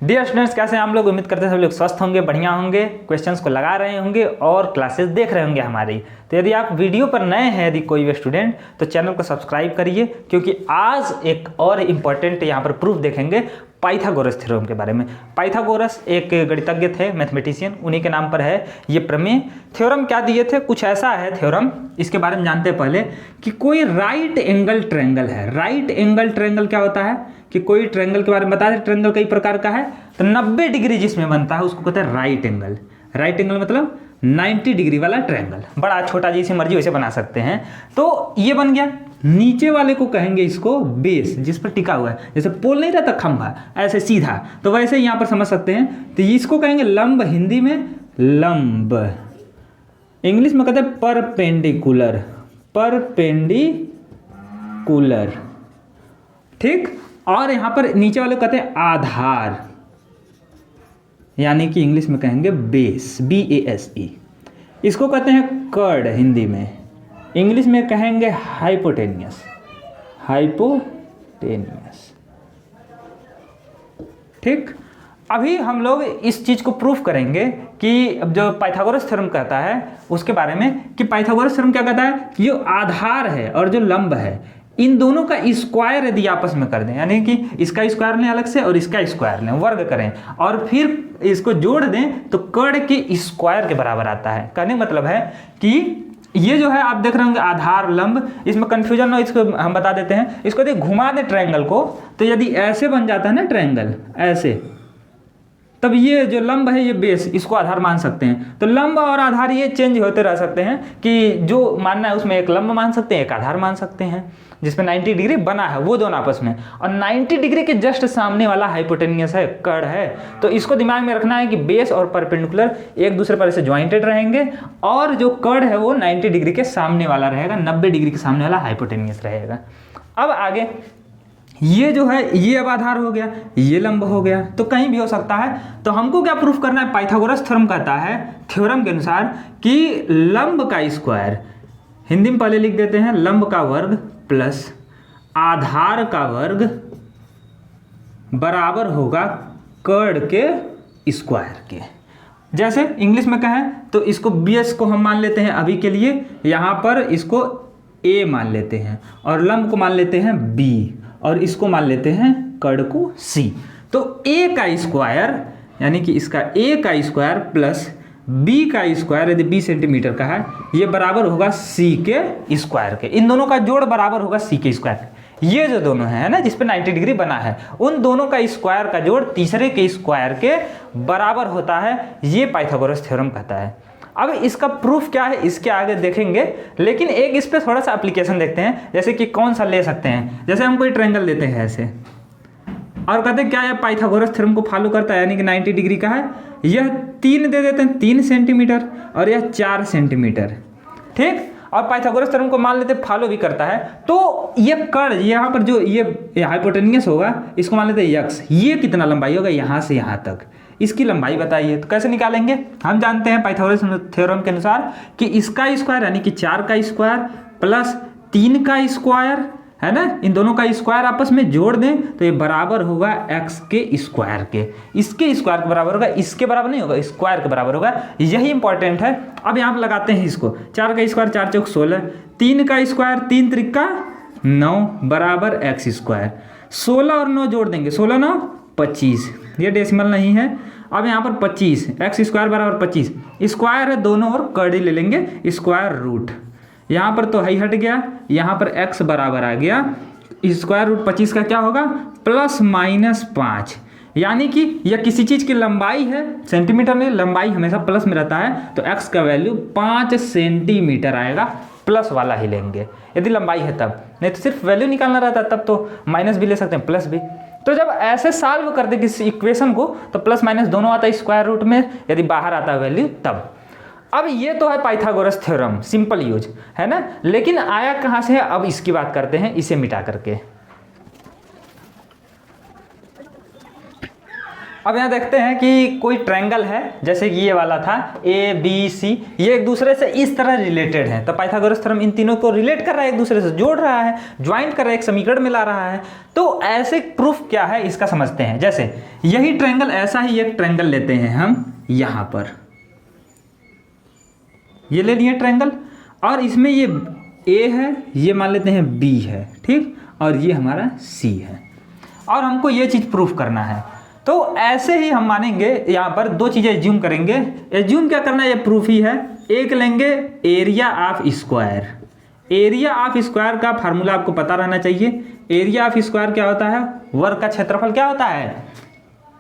Dear students, कैसे हैं हम लोग? उम्मीद करते हैं सब लोग स्वस्थ होंगे, बढ़िया होंगे, क्वेश्चंस को लगा रहे होंगे और क्लासेस देख रहे होंगे हमारी। तो यदि आप वीडियो पर नए हैं, यदि कोई भी स्टूडेंट, तो चैनल को सब्सक्राइब करिए, क्योंकि आज एक और इम्पॉर्टेंट यहाँ पर प्रूफ देखेंगे पाइथागोरस थ्योरम के बारे में। पाइथागोरस एक गणितज्ञ थे, मैथमेटिशियन, उन्हीं के नाम पर है ये प्रमेय। थ्योरम क्या दिए थे? कुछ ऐसा है थ्योरम, इसके बारे में जानते हैं पहले कि कोई राइट एंगल ट्रायंगल है। राइट एंगल ट्रायंगल क्या होता है कि कोई ट्रायंगल के बारे में बता दें। ट्रायंगल कई प्रकार का है, तो 90 डिग्री जिसमें बनता है उसको कहते हैं राइट एंगल। राइट एंगल मतलब 90 डिग्री वाला ट्रायंगल। बड़ा छोटा जैसे मर्जी वैसे बना सकते हैं। तो ये बन गया। नीचे वाले को कहेंगे इसको बेस, जिस पर टिका हुआ है, जैसे पोल नहीं रहता खंभा ऐसे सीधा, तो वैसे यहाँ पर समझ सकते हैं। तो इसको कहेंगे लंब, हिंदी में लंब, इंग्लिश में कहते हैं परपेंडिकुलर। परपेंडिकुलर, ठीक। और यहाँ पर नीचे वाले को कहते हैं आधार, यानी कि इंग्लिश में कहेंगे बेस, BASE। इसको कहते हैं कर्ड, हिंदी में। इंग्लिश में कहेंगे हाइपोटेनियस, ठीक। अभी हम लोग इस चीज़ को प्रूफ करेंगे कि जो पाइथागोरस थ्योरम कहता है उसके बारे में, कि पाइथागोरस थ्योरम क्या कहता है कि जो आधार है और जो लंब है, इन दोनों का स्क्वायर यदि आपस में कर दें, यानी कि इसका स्क्वायर लें अलग से और इसका स्क्वायर लें, वर्ग करें और फिर इसको जोड़ दें, तो कर्ड के स्क्वायर के बराबर आता है। कहने का मतलब है कि ये जो है आप देख रहे होंगे आधार लंब, इसमें कंफ्यूजन ना, इसको हम बता देते हैं। इसको यदि घुमा दें ट्रायंगल को, तो यदि ऐसे बन जाता है ना ट्रायंगल ऐसे, तब ये जो लंब है ये बेस, इसको आधार मान सकते हैं। तो लंब और आधार ये चेंज होते रह सकते हैं, कि जो मानना है उसमें एक लंब मान सकते हैं, एक आधार मान सकते हैं, जिसमें 90 डिग्री बना है वो दोनों आपस में। और 90 डिग्री के जस्ट सामने वाला हाइपोटेनियस है, कर्ड है। तो इसको दिमाग में रखना है कि बेस और परपेंडिकुलर एक दूसरे पर ऐसे ज्वाइंटेड रहेंगे, और जो कर्ड है वो 90 डिग्री के सामने वाला रहेगा, 90 डिग्री के सामने वाला हाइपोटेनियस रहेगा। अब आगे ये जो है ये अब आधार हो गया, ये लंब हो गया, तो कहीं भी हो सकता है। तो हमको क्या प्रूफ करना है? पाइथागोरस थ्योरम कहता है, थ्योरम के अनुसार, कि लंब का स्क्वायर, हिंदी में पहले लिख देते हैं, लंब का वर्ग प्लस आधार का वर्ग बराबर होगा कर्ड के स्क्वायर के। जैसे इंग्लिश में कहें तो इसको बेस को हम मान लेते हैं अभी के लिए, यहाँ पर इसको A मान लेते हैं, और लंब को मान लेते हैं B, और इसको मान लेते हैं कर्ड को C। तो A का स्क्वायर, यानी कि इसका A का स्क्वायर प्लस B का स्क्वायर, यदि B सेंटीमीटर का है, ये बराबर होगा C के स्क्वायर के। इन दोनों का जोड़ बराबर होगा C के स्क्वायर के। ये जो दोनों है ना, जिस पे 90 डिग्री बना है, उन दोनों का स्क्वायर का जोड़ तीसरे के स्क्वायर के बराबर होता है। ये पाइथागोरस थ्योरम कहता है। अब इसका प्रूफ क्या है इसके आगे देखेंगे, लेकिन एक इस पे थोड़ा सा एप्लीकेशन देखते हैं। जैसे कि कौन सा ले सकते हैं, जैसे हम कोई ट्रायंगल लेते हैं ऐसे, और कहते हैं क्या यह पाइथागोरस थ्योरम को फॉलो करता है, यानी कि 90 डिग्री का है। यह 3 दे देते हैं, 3 सेंटीमीटर, और यह 4 सेंटीमीटर, ठीक। और पाइथागोरस थ्योरम को मान लेते हैं फॉलो भी करता है। तो ये कर्ड, यहाँ पर जो ये हाइपोटेनियस होगा, इसको मान लेते हैं x। ये कितना लंबाई होगा यहाँ से यहाँ तक, इसकी लंबाई बताइए। तो कैसे निकालेंगे? हम जानते हैं पाइथागोरस थ्योरम के अनुसार कि इसका स्क्वायर, यानी कि 4 का स्क्वायर प्लस 3 का स्क्वायर, है ना, इन दोनों का स्क्वायर आपस में जोड़ दें, तो ये बराबर होगा x के स्क्वायर के। इसके स्क्वायर के बराबर होगा, इसके बराबर नहीं होगा, स्क्वायर के बराबर होगा। यही इंपॉर्टेंट है। अब यहाँ पर लगाते हैं इसको, 4 का स्क्वायर 4 चौक 16, 3 का स्क्वायर 3 त्रिका 9 बराबर x स्क्वायर। 16 और 9 जोड़ देंगे, 16 9 25, ये डेसिमल नहीं है। अब यहाँ पर 25, x स्क्वायर बराबर 25, स्क्वायर है दोनों और कर्ड ले लेंगे, स्क्वायर रूट। यहाँ पर तो हाई हट गया, यहाँ पर x बराबर आ गया स्क्वायर रूट 25 का क्या होगा, ±5। यानी कि यह किसी चीज़ की लंबाई है, सेंटीमीटर में लंबाई हमेशा प्लस में रहता है, तो x का वैल्यू 5 सेंटीमीटर आएगा। प्लस वाला ही लेंगे यदि लंबाई है तब, नहीं तो सिर्फ वैल्यू निकालना रहता है तब तो माइनस भी ले सकते हैं, प्लस भी। तो जब ऐसे सॉल्व कर दे किसी इक्वेशन को, तो प्लस माइनस दोनों आता है स्क्वायर रूट में, यदि बाहर आता है वैल्यू तब। अब ये तो है पाइथागोरस थ्योरम, सिंपल यूज है ना। लेकिन आया कहाँ से है, अब इसकी बात करते हैं, इसे मिटा करके। अब यहाँ देखते हैं कि कोई ट्रायंगल है, जैसे कि ये वाला था ए बी सी, ये एक दूसरे से इस तरह रिलेटेड है। तो पाइथागोरस थ्योरम इन तीनों को रिलेट कर रहा है, एक दूसरे से जोड़ रहा है, ज्वाइंट कर रहा है, एक समीकरण में ला रहा है। तो ऐसे प्रूफ क्या है इसका समझते हैं। जैसे यही ट्रायंगल, ऐसा ही एक ट्रायंगल लेते हैं हम यहाँ पर, ये ले लिए ट्रायंगल, और इसमें ये ए है, ये मान लेते हैं बी है, ठीक, और ये हमारा सी है, और हमको ये चीज़ प्रूफ करना है। तो ऐसे ही हम मानेंगे, यहाँ पर दो चीज़ें एज्यूम करेंगे। एज्यूम क्या करना है, ये प्रूफ ही है। एक लेंगे area of square. Area of square का फार्मूला आपको पता रहना चाहिए। एरिया ऑफ स्क्वायर क्या होता है, वर्ग का क्षेत्रफल क्या होता है,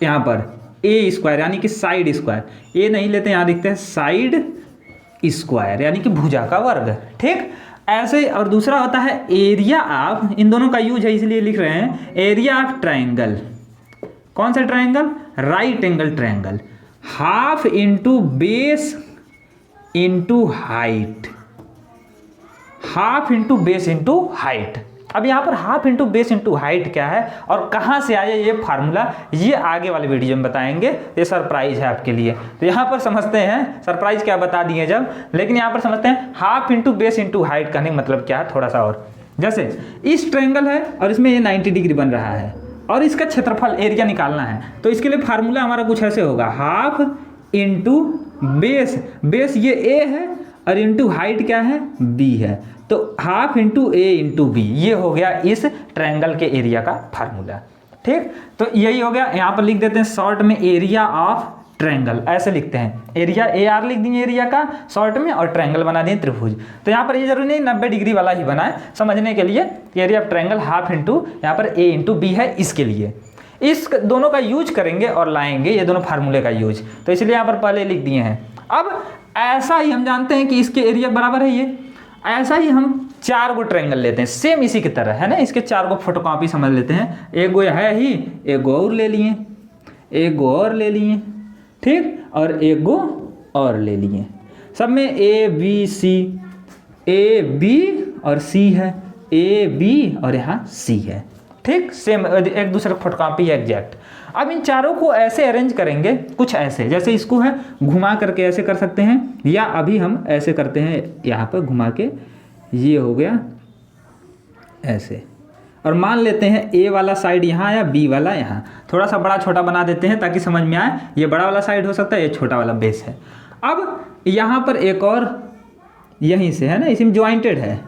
यहाँ पर ए स्क्वायर यानी कि साइड स्क्वायर। ए नहीं लेते, यहाँ लिखते हैं साइड स्क्वायर यानी कि भुजा का वर्ग, ठीक। ऐसे, और दूसरा होता है एरिया ऑफ, इन दोनों का यूज है इसलिए लिख रहे हैं, एरिया ऑफ ट्रायंगल। कौन सा triangle, right angle triangle. Half into base into height, half into base into height. अब यहाँ पर half into base into height क्या है और कहाँ से आया ये फार्मूला, ये आगे वाले वीडियो में बताएंगे। ये सरप्राइज है आपके लिए। तो यहाँ पर समझते हैं, सरप्राइज क्या बता दिए जब, लेकिन यहाँ पर समझते हैं half into base into height कहने का मतलब क्या है थोड़ा सा और। जैसे इस ट्रायंगल है और इसमें ये 90 डिग्री बन रहा है और इसका क्षेत्रफल एरिया निकालना है। तो इसके लिए फार्मूला हमारा कुछ ऐसे होगा, हाफ इंटू बेस, बेस ये ए है और इंटू हाइट क्या है, बी है। तो हाफ इंटू ए इंटू बी, ये हो गया इस ट्रायंगल के एरिया का फार्मूला, ठीक। तो यही हो गया। यहाँ पर लिख देते हैं शॉर्ट में एरिया ऑफ ट्रायंगल, ऐसे लिखते हैं। एरिया ए आर लिख दिए एरिया का शॉर्ट में, और ट्रायंगल बना दिए त्रिभुज। तो यहाँ पर ये जरूरी नहीं 90 डिग्री वाला ही बना है, समझने के लिए area of triangle half into यहाँ पर ए इंटू बी है, इसके लिए इस दोनों का यूज करेंगे और लाएंगे ये दोनों फार्मूले का यूज। तो इसलिए यहाँ पर पहले लिख दिए हैं। अब ऐसा ही हम जानते हैं कि इसके एरिया बराबर है ये, ऐसा ही हम 4 गो ट्रायंगल लेते हैं सेम इसी की तरह, है ना। इसके 4 गो फोटोकॉपी समझ लेते हैं। एक गो है ही, एक गो और ले लिए, एक गो और ले लिए, ठीक, और एक गो और ले लिए। सब में A B C, A B और सी है, ए बी और यहाँ सी है, ठीक, सेम एक दूसरे फोटोकॉपी है एग्जैक्ट। अब इन चारों को ऐसे अरेंज करेंगे कुछ ऐसे, जैसे इसको है घुमा करके ऐसे कर सकते हैं, या अभी हम ऐसे करते हैं यहाँ पर घुमा के, ये हो गया ऐसे। और मान लेते हैं ए वाला साइड यहाँ या बी वाला यहाँ, थोड़ा सा बड़ा छोटा बना देते हैं ताकि समझ में आए। ये बड़ा वाला साइड हो सकता है, ये छोटा वाला बेस है। अब यहाँ पर एक और यहीं से है ना, इसी में ज्वाइंटेड है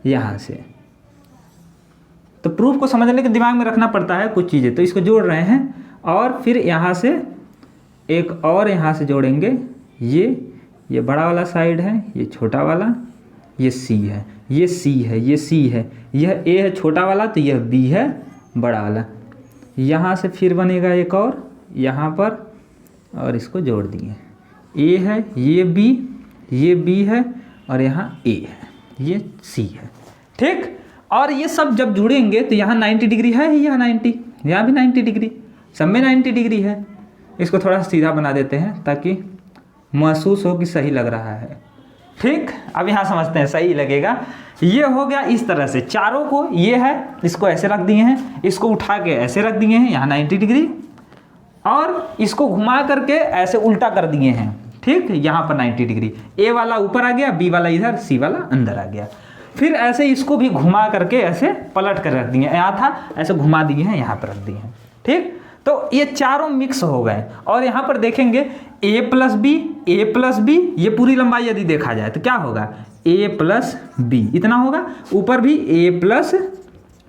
यहाँ से। तो प्रूफ को समझने के दिमाग में रखना पड़ता है कुछ चीज़ें। तो इसको जोड़ रहे हैं और फिर यहाँ से एक और यहाँ से जोड़ेंगे। ये बड़ा वाला साइड है, ये छोटा वाला, ये सी है, ये सी है, ये सी है, यह ए है छोटा वाला, तो यह बी है बड़ा वाला। यहाँ से फिर बनेगा एक और यहाँ पर, और इसको जोड़ दिए। ए है, ये बी है, और यहाँ ए है, ये सी है, ठीक। और ये सब जब जुड़ेंगे तो यहाँ 90 डिग्री है ही, यहाँ 90, यहाँ भी 90 डिग्री, सब में 90 डिग्री है। इसको थोड़ा सीधा बना देते हैं ताकि महसूस हो कि सही लग रहा है, ठीक। अब यहाँ समझते हैं, सही लगेगा। ये हो गया इस तरह से चारों को, ये है, इसको ऐसे रख दिए हैं, इसको उठा के ऐसे रख दिए हैं यहाँ 90 डिग्री, और इसको घुमा करके ऐसे उल्टा कर दिए हैं, ठीक, यहाँ पर 90 डिग्री। ए वाला ऊपर आ गया, बी वाला इधर, सी वाला अंदर आ गया। फिर ऐसे इसको भी घुमा करके ऐसे पलट कर रख दिए, यहाँ था ऐसे घुमा दिए हैं, यहाँ पर रख दिए हैं, ठीक। तो ये चारों मिक्स हो गए। और यहाँ पर देखेंगे a प्लस बी, ये पूरी लंबाई यदि देखा जाए तो क्या होगा, a प्लस बी इतना होगा, ऊपर भी a प्लस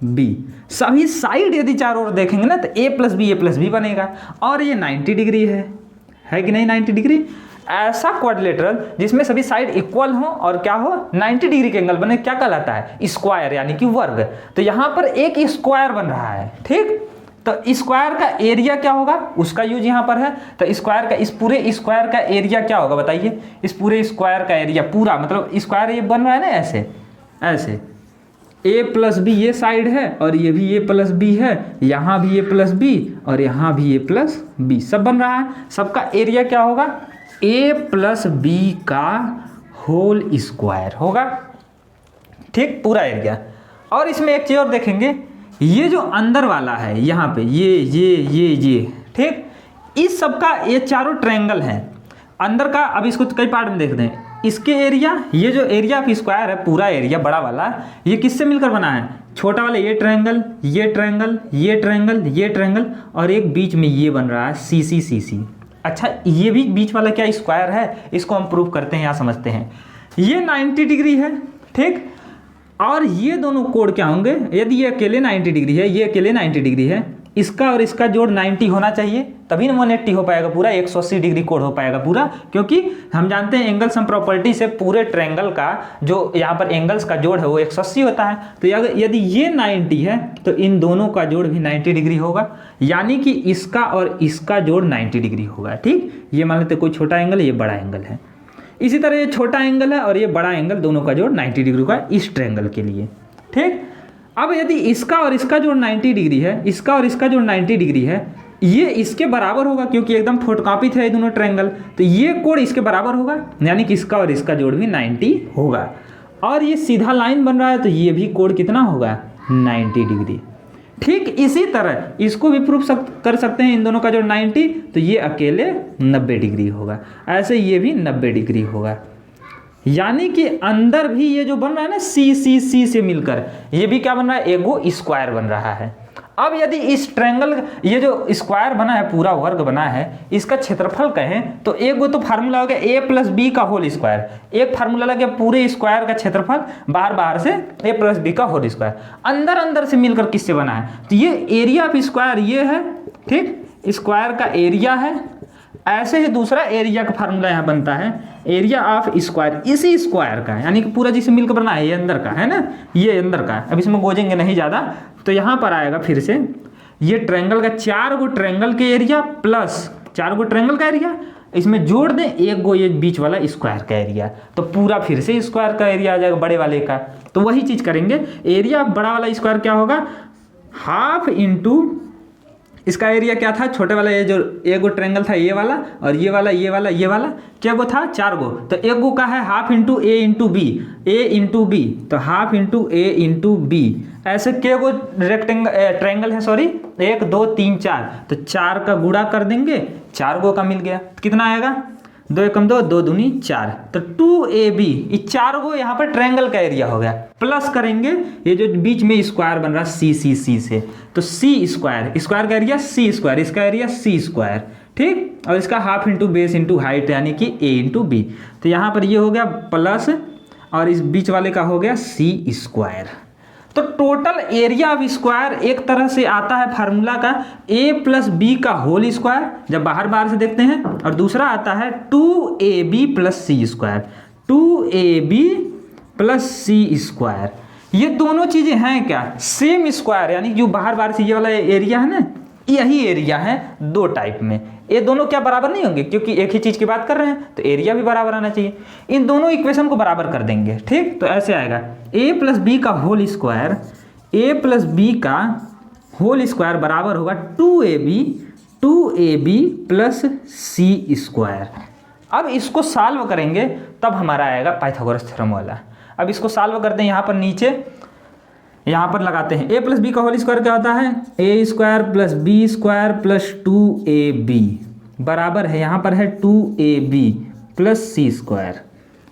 बी। सभी साइड यदि चारों ओर देखेंगे ना तो a प्लस बी बनेगा। और ये 90 डिग्री है कि नहीं, 90 डिग्री। ऐसा क्वाड्रिलेटरल जिसमें सभी साइड इक्वल हो और क्या हो, 90 डिग्री के एंगल बने, क्या कहलाता है, स्क्वायर यानी कि वर्ग। तो यहाँ पर एक स्क्वायर बन रहा है, ठीक। तो स्क्वायर का एरिया क्या होगा, उसका यूज यहाँ पर है। तो स्क्वायर का, इस पूरे स्क्वायर का एरिया क्या होगा बताइए, इस पूरे स्क्वायर का एरिया पूरा, मतलब स्क्वायर ये बन रहा है ना ऐसे ऐसे, a प्लस बी ये साइड है और ये भी a प्लस बी है, यहाँ भी a प्लस बी और यहाँ भी a प्लस बी, सब बन रहा है। सबका एरिया क्या होगा, a प्लस बी का होल स्क्वायर होगा, ठीक, पूरा एरिया। और इसमें एक चीज़ और देखेंगे, ये जो अंदर वाला है यहाँ पे, ये ठीक। इस सब का ये चारों ट्रायंगल हैं अंदर का। अब इसको कई पार्ट में देखते हैं। इसके एरिया, ये जो एरिया ऑफ स्क्वायर है पूरा एरिया बड़ा वाला, ये किससे मिलकर बना है? छोटा वाला ये ट्रायंगल, ये ट्रायंगल, ये ट्रायंगल, ये ट्रायंगल, और एक बीच में ये बन रहा है सी सी सी सी। अच्छा, ये भी बीच वाला क्या स्क्वायर है? इसको हम प्रूव करते हैं या समझते हैं। ये 90 डिग्री है, ठीक। और ये दोनों कोण क्या होंगे? यदि ये अकेले 90 डिग्री है, ये अकेले 90 डिग्री है, इसका और इसका जोड़ 90 होना चाहिए, तभी ना 180 हो पाएगा पूरा, 180 डिग्री कोण हो पाएगा पूरा। क्योंकि हम जानते हैं एंगल सम प्रॉपर्टी से पूरे ट्रायंगल का जो यहाँ पर एंगल्स का जोड़ है वो 180 होता है। तो यदि ये 90 है तो इन दोनों का जोड़ भी 90 डिग्री होगा, यानी कि इसका और इसका जोड़ 90 डिग्री होगा, ठीक। ये मान लेते कोई छोटा एंगल, ये बड़ा एंगल है। इसी तरह ये छोटा एंगल है और ये बड़ा एंगल, दोनों का जोड़ 90 डिग्री का इस ट्रायंगल के लिए, ठीक। अब यदि इसका और इसका जोड़ 90 डिग्री है, इसका और इसका जोड़ 90 डिग्री है, ये इसके बराबर होगा क्योंकि एकदम फोटोकॉपी थे ये दोनों ट्रायंगल, तो ये कोण इसके बराबर होगा, यानी कि इसका और इसका जोड़ भी 90 होगा। और ये सीधा लाइन बन रहा है तो ये भी कोण कितना होगा? 90 डिग्री। ठीक इसी तरह इसको भी प्रूफ कर सकते हैं, इन दोनों का जो 90, तो ये अकेले 90 डिग्री होगा, ऐसे ये भी 90 डिग्री होगा। यानी कि अंदर भी ये जो बन रहा है ना सी सी सी से मिलकर, ये भी क्या बन रहा है? एगो स्क्वायर बन रहा है। अब यदि इस ट्रायंगल, ये जो स्क्वायर बना है, पूरा वर्ग बना है, इसका क्षेत्रफल कहें तो एक तो फार्मूला हो गया ए प्लस बी का होल स्क्वायर, एक फार्मूला लग गया पूरे स्क्वायर का क्षेत्रफल, बाहर से ए प्लस बी का होल स्क्वायर। अंदर से मिलकर किससे बना है? तो ये एरिया ऑफ स्क्वायर ये है, ठीक, स्क्वायर का एरिया है। ऐसे ही दूसरा एरिया का फार्मूला यहाँ बनता है, एरिया ऑफ स्क्वायर इसी स्क्वायर का, यानी कि पूरा जिसे मिलकर बना है, ये अंदर का है ना, ये अंदर का। अब इसमें गोजेंगे नहीं ज़्यादा, तो यहाँ पर आएगा फिर से ये ट्रायंगल का, 4 गो ट्रायंगल के एरिया प्लस 4 गो ट्रायंगल का एरिया, इसमें जोड़ दें एक गो ये बीच वाला स्क्वायर का एरिया, तो पूरा फिर से स्क्वायर का एरिया आ जाएगा बड़े वाले का। तो वही चीज़ करेंगे, एरिया ऑफ बड़ा वाला स्क्वायर क्या होगा? हाफ इंटू इसका एरिया क्या था? छोटे वाला ये जो एक गो ट्रायंगल था ये वाला, और ये वाला, ये वाला, ये वाला, क्या गो था? 4 गो। तो एक गो का है हाफ इंटू ए इंटू बी, ए इंटू बी, तो हाफ इंटू ए इंटू बी। ऐसे क्या गो ट्रायंगल है, सॉरी, 1 2 3 4, तो 4 का गुणा कर देंगे, 4 गो का मिल गया। कितना आएगा? 2 एकम 2, 2 दूनी 4, तो 2ab, ये 4 गो यहाँ पर ट्रायंगल का एरिया हो गया। प्लस करेंगे ये जो बीच में स्क्वायर बन रहा है सी सी सी से, तो सी स्क्वायर, स्क्वायर का एरिया सी स्क्वायर, इसका एरिया सी स्क्वायर, ठीक। और इसका half into base into height, यानी कि ए इंटू बी। तो यहाँ पर ये हो गया प्लस, और इस बीच वाले का हो गया सी स्क्वायर। तो टोटल एरिया ऑफ स्क्वायर एक तरह से आता है फार्मूला का a प्लस बी का होल स्क्वायर, जब बाहर से देखते हैं, और दूसरा आता है 2ab प्लस सी स्क्वायर, 2ab प्लस सी स्क्वायर। ये दोनों चीज़ें हैं क्या? सेम स्क्वायर, यानी जो बाहर से ये वाला एरिया है ना, यही एरिया है दो टाइप में। ये दोनों क्या बराबर नहीं होंगे? क्योंकि एक ही चीज़ की बात कर रहे हैं, तो एरिया भी बराबर आना चाहिए। इन दोनों इक्वेशन को बराबर कर देंगे, ठीक। तो ऐसे आएगा a प्लस बी का whole square, a plus B का होल स्क्वायर बराबर होगा 2ab प्लस सी स्क्वायर। अब इसको सॉल्व करेंगे तब हमारा आएगा पाइथागोरस थ्योरम वाला। अब इसको सॉल्व करते हैं, यहाँ पर नीचे यहाँ पर लगाते हैं a प्लस बी का होल स्क्वायर क्या होता है? a square plus B square plus 2ab बराबर है, यहाँ पर है 2ab प्लस सी स्क्वायर,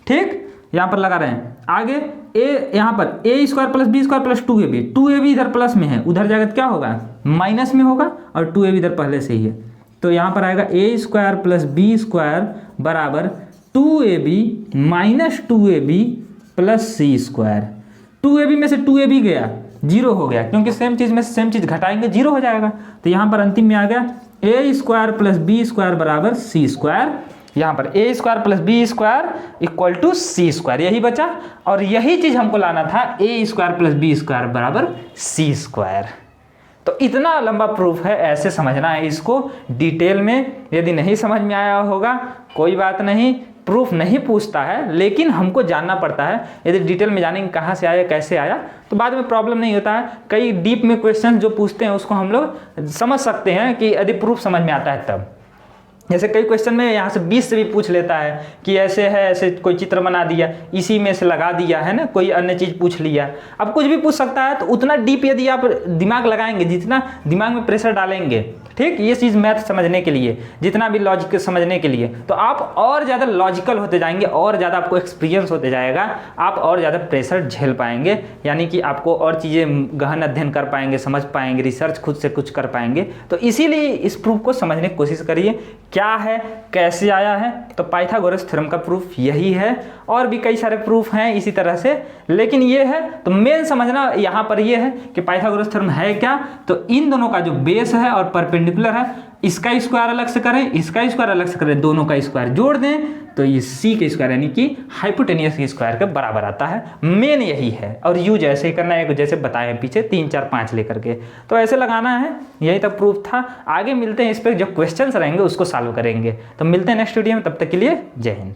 ठीक। यहाँ पर लगा रहे हैं आगे a, यहाँ पर a square plus B square plus 2ab इधर प्लस में है, उधर जाकर क्या होगा? माइनस में होगा, और 2ab इधर पहले से ही है, तो यहाँ पर आएगा a square plus B square बराबर 2ab माइनस 2ab प्लस सी स्क्वायर। 2ab में से 2ab गया, 0 हो गया, क्योंकि सेम चीज़ में सेम चीज़ घटाएंगे 0 हो जाएगा। तो यहाँ पर अंतिम में आ गया a square plus B square बराबर सी स्क्वायर। यहाँ पर a square plus B square equal to C square, यही बचा। और यही चीज़ हमको लाना था, a square plus B square बराबर सी स्क्वायर। तो इतना लंबा प्रूफ है, ऐसे समझना है इसको डिटेल में। यदि नहीं समझ में आया होगा कोई बात नहीं, प्रूफ नहीं पूछता है, लेकिन हमको जानना पड़ता है। यदि डिटेल में जानेंगे कहाँ से आया कैसे आया, तो बाद में प्रॉब्लम नहीं होता है। कई डीप में क्वेश्चन जो पूछते हैं उसको हम लोग समझ सकते हैं कि यदि प्रूफ समझ में आता है तब। जैसे कई क्वेश्चन में यहाँ से 20 से भी पूछ लेता है कि ऐसे है, ऐसे कोई चित्र बना दिया, इसी में से लगा दिया है ना, कोई अन्य चीज़ पूछ लिया। अब कुछ भी पूछ सकता है, तो उतना डीप यदि आप दिमाग लगाएंगे, जितना दिमाग में प्रेशर डालेंगे, ठीक, ये चीज़ मैथ समझने के लिए, जितना भी लॉजिक समझने के लिए, तो आप और ज़्यादा लॉजिकल होते जाएंगे, और ज़्यादा आपको एक्सपीरियंस होते जाएगा, आप और ज़्यादा प्रेशर झेल पाएंगे, यानी कि आपको और चीज़ें गहन अध्ययन कर पाएंगे, समझ पाएंगे, रिसर्च खुद से कुछ कर पाएंगे। तो इसीलिए इस प्रूफ को समझने की कोशिश करिए, क्या है, कैसे आया है। तो पाइथागोरस थ्योरम का प्रूफ यही है, और भी कई सारे प्रूफ हैं इसी तरह से, लेकिन ये है तो मेन समझना यहाँ पर ये है कि पाइथागोरस थ्योरम है क्या। तो इन दोनों का जो बेस है और परपेंडिकुलर है, इसका स्क्वायर अलग से करें, इसका स्क्वायर अलग से करें, दोनों का स्क्वायर जोड़ दें तो ये सी के स्क्वायर यानी कि हाइपोटेनियस के स्क्वायर के बराबर आता है। मेन यही है, और यूज ऐसे ही करना है जैसे बताए पीछे 3 4 5 लेकर के, तो ऐसे लगाना है। यही तक प्रूफ था। आगे मिलते हैं, इस पर जो क्वेश्चंस रहेंगे उसको सॉल्व करेंगे। तो मिलते हैं नेक्स्ट वीडियो में, तब तक के लिए जय हिंद।